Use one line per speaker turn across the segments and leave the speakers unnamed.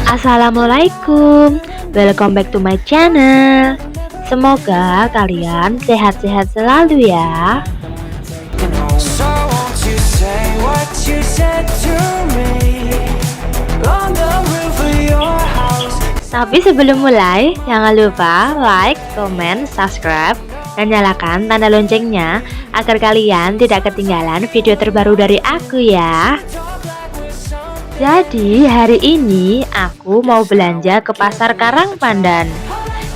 Assalamualaikum, welcome back to my channel. Semoga kalian sehat-sehat selalu ya. Tapi sebelum mulai, jangan lupa like, comment, subscribe, dan nyalakan tanda loncengnya agar kalian tidak ketinggalan video terbaru dari aku ya. Jadi hari ini aku mau belanja ke pasar Karangpandan.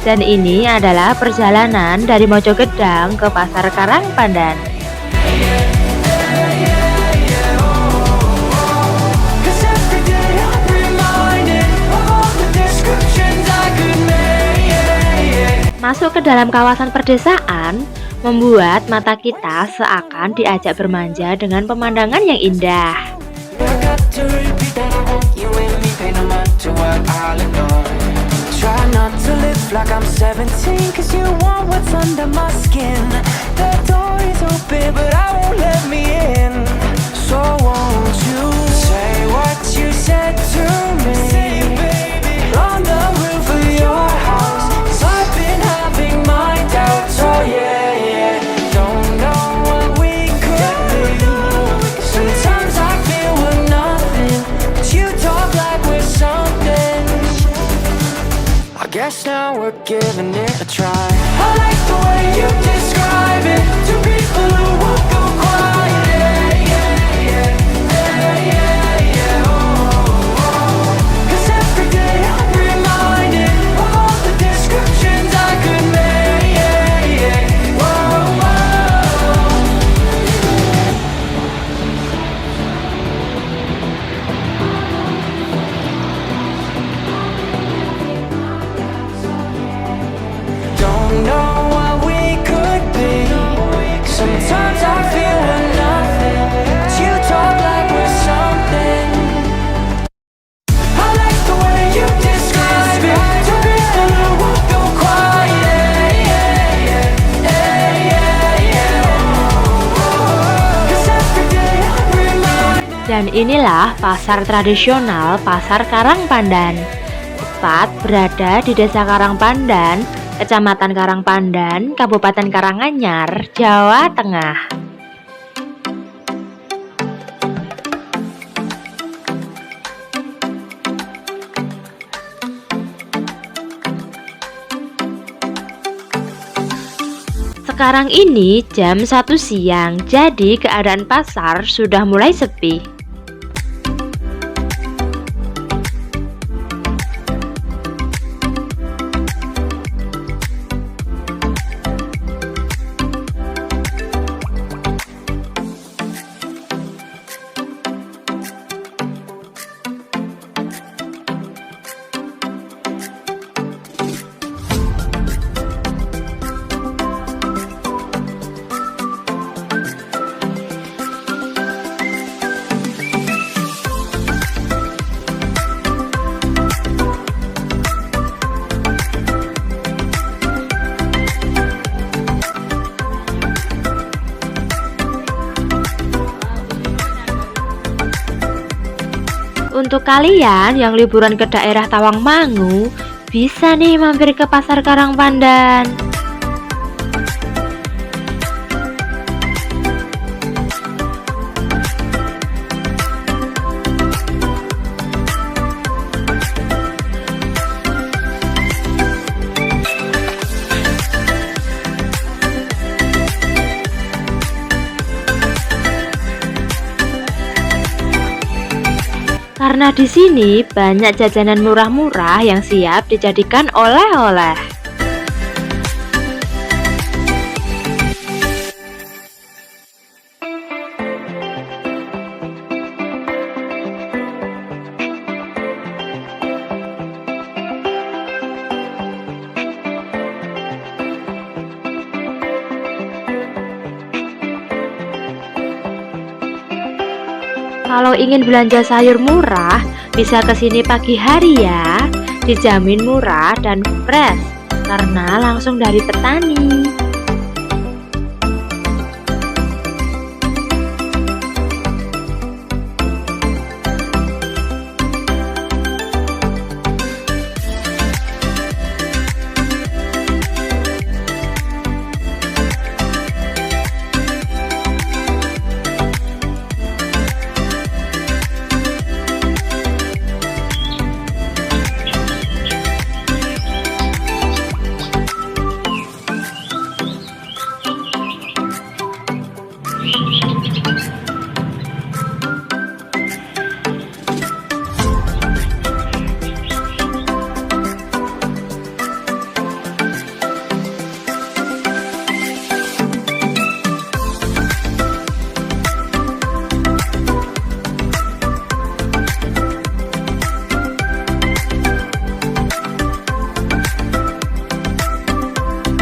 Dan ini adalah perjalanan dari Mojogedang ke pasar Karangpandan. Masuk ke dalam kawasan perdesaan membuat mata kita seakan diajak bermanja dengan pemandangan yang indah.
Guess now we're giving it a try. I like the way you describe it to people who won't go quiet. Yeah. Oh. 'Cause every day I'm reminded of all the descriptions I could make. Whoa. Don't know what we could be. Sometimes I feel we're nothing, but you talk like we're something. I like the way you describe it to people who won't go quiet. Yeah. Oh. 'Cause every day I'm reminded.
Dan inilah pasar tradisional Pasar Karangpandan. Tepat berada di Desa Karangpandan, Kecamatan Karangpandan, Kabupaten Karanganyar, Jawa Tengah. Sekarang ini jam 1 siang, jadi keadaan pasar sudah mulai sepi. Untuk kalian yang liburan ke daerah Tawangmangu, bisa nih mampir ke pasar Karangpandan. Karena di sini banyak jajanan murah-murah yang siap dijadikan oleh-oleh. Kalau ingin belanja sayur murah, bisa kesini pagi hari ya. Dijamin murah dan fresh, karena langsung dari petani.